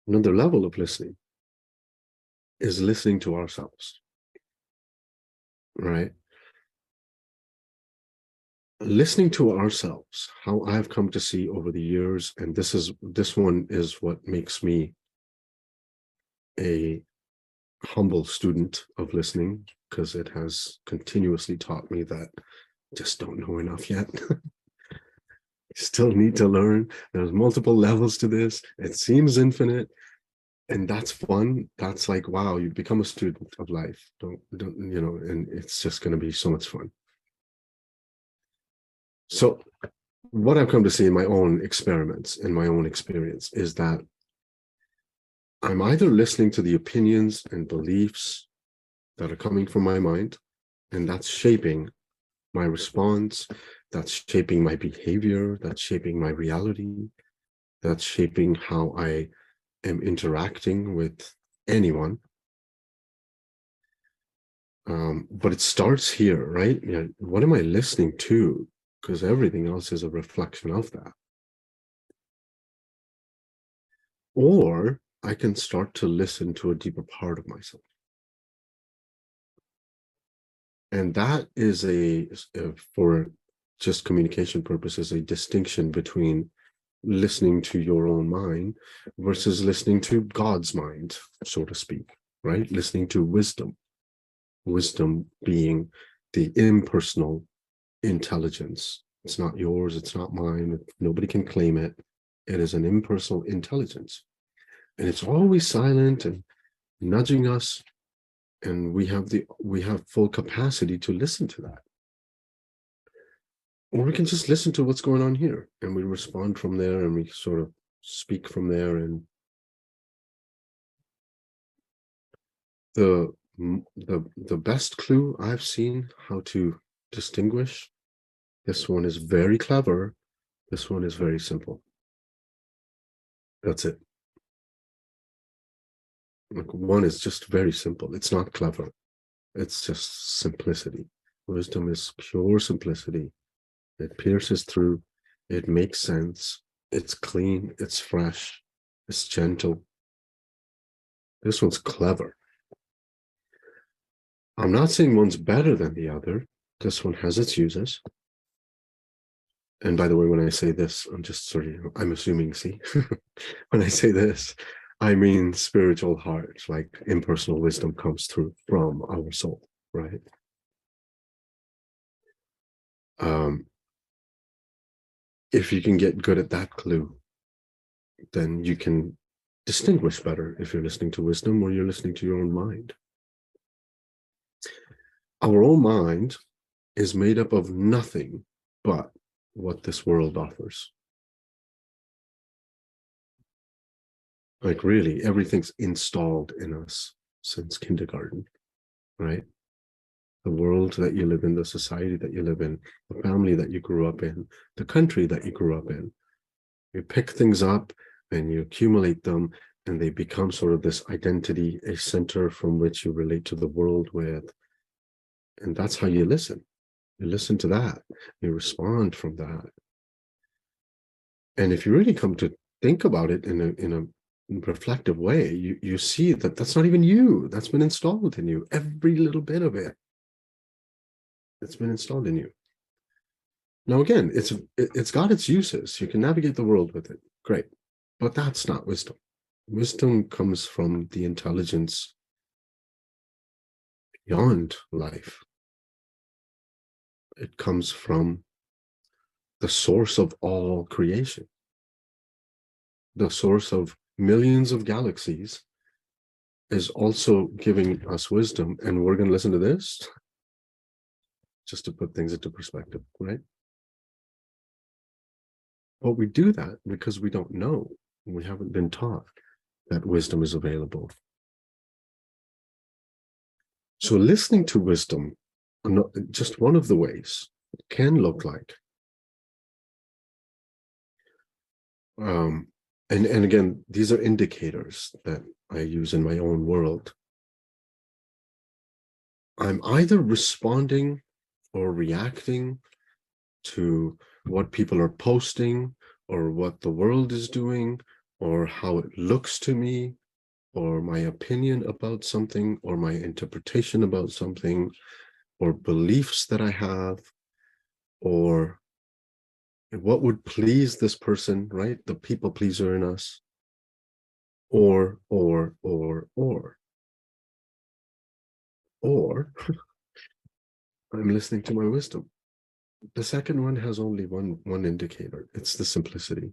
Another level of listening is listening to ourselves, right? Listening to ourselves, how I've come to see over the years, and this one is what makes me a humble student of listening, because it has continuously taught me that I just don't know enough yet. Still need to learn. There's multiple levels to this. It seems infinite, and that's fun. That's like, wow, you become a student of life. Don't and it's just going to be so much fun. So what I've come to see in my own experiments, in my own experience, is that I'm either listening to the opinions and beliefs that are coming from my mind, and that's shaping my response, that's shaping my behavior, that's shaping my reality, that's shaping how I am interacting with anyone. But it starts here, right? What am I listening to? Because everything else is a reflection of that. Or I can start to listen to a deeper part of myself. And that is for just communication purposes, a distinction between listening to your own mind versus listening to God's mind, so to speak, right? Listening to wisdom. Wisdom being the impersonal intelligence. It's not yours, it's not mine, nobody can claim it. It is an impersonal intelligence. And it's always silent and nudging us, and we have full capacity to listen to that. Or we can just listen to what's going on here, and we respond from there, and we sort of speak from there. And the best clue I've seen how to distinguish, this one is very clever, this one is very simple. That's it. Like, one is just very simple. It's not clever. It's just simplicity. Wisdom is pure simplicity. It pierces through. It makes sense. It's clean. It's fresh. It's gentle. This one's clever. I'm not saying one's better than the other. This one has its uses. And by the way, when I say this, I'm assuming, see, when I say this, I mean spiritual heart, like impersonal wisdom comes through from our soul, right? If you can get good at that clue, then you can distinguish better if you're listening to wisdom or you're listening to your own mind. Our own mind is made up of nothing but what this world offers. Like, really, everything's installed in us since kindergarten, right? The world that you live in, the society that you live in, the family that you grew up in, the country that you grew up in. You pick things up and you accumulate them, and they become sort of this identity, a center from which you relate to the world with. And that's how you listen. You listen to that. You respond from that. And if you really come to think about it in a reflective way, you see that that's not even you. That's been installed in you. Every little bit of it. It's been installed in you. Now, again, it's got its uses. You can navigate the world with it. Great. But that's not wisdom. Wisdom comes from the intelligence beyond life. It comes from the source of all creation, the source of millions of galaxies is also giving us wisdom. And we're going to listen to this just to put things into perspective, right? But we do that because we don't know. We haven't been taught that wisdom is available. So listening to wisdom, just one of the ways it can look like. And again, these are indicators that I use in my own world. I'm either responding or reacting to what people are posting or what the world is doing or how it looks to me, or my opinion about something, or my interpretation about something, or beliefs that I have, or what would please this person, right? The people pleaser in us, or I'm listening to my wisdom. The second one has only one indicator. It's the simplicity.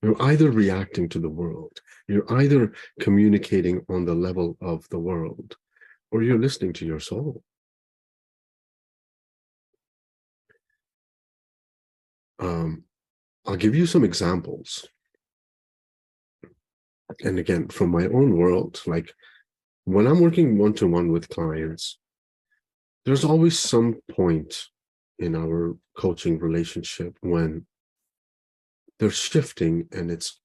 You're either reacting to the world, you're either communicating on the level of the world, or you're listening to your soul. I'll give you some examples. And again, from my own world, like when I'm working one-to-one with clients, there's always some point in our coaching relationship when they're shifting and it's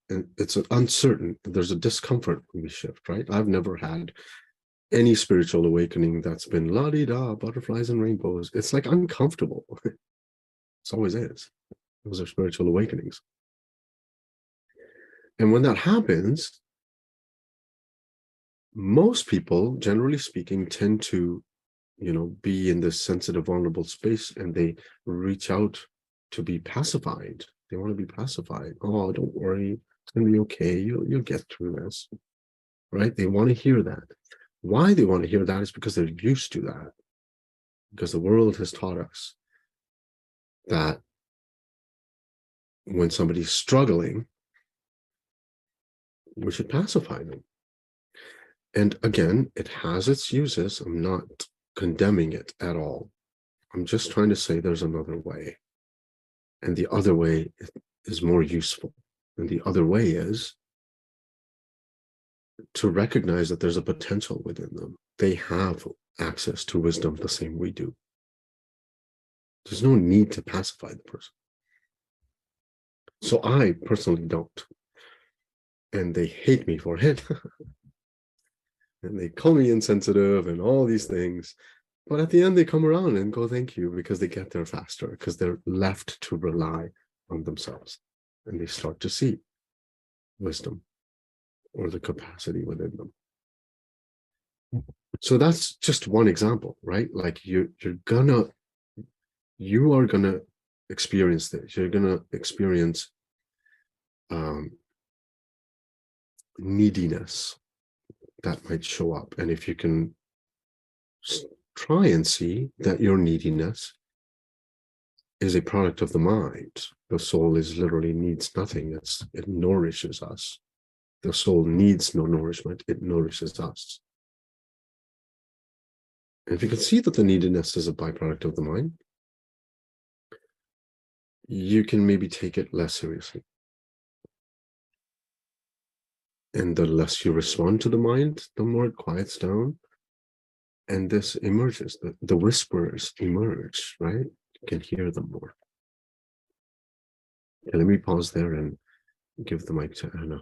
uncertain. There's a discomfort when we shift, right? I've never had any spiritual awakening that's been la-di-da, butterflies and rainbows. It's like uncomfortable. It always is. Those are spiritual awakenings. And when that happens, most people, generally speaking, tend to, be in this sensitive, vulnerable space, and they reach out to be pacified. They want to be pacified. Oh, don't worry. It's going to be okay. You'll get through this, right? They want to hear that. Why they want to hear that is because they're used to that. Because the world has taught us that when somebody's struggling, we should pacify them. And again, it has its uses. I'm not condemning it at all. I'm just trying to say there's another way. And the other way is more useful. And the other way is to recognize that there's a potential within them. They have access to wisdom the same we do. There's no need to pacify the person. So I personally don't. And they hate me for it. And they call me insensitive and all these things. But at the end, they come around and go, thank you, because they get there faster, because they're left to rely on themselves. And they start to see wisdom or the capacity within them. So that's just one example, right? Like you are gonna experience this. You're gonna experience neediness that might show up. And if you can try and see that your neediness is a product of the mind, the soul literally needs nothing. It nourishes us. The soul needs no nourishment. It nourishes us. And if you can see that the neediness is a byproduct of the mind, you can maybe take it less seriously. And the less you respond to the mind, the more it quiets down. And this emerges. The whispers emerge, right? You can hear them more. Okay, let me pause there and give the mic to Anna.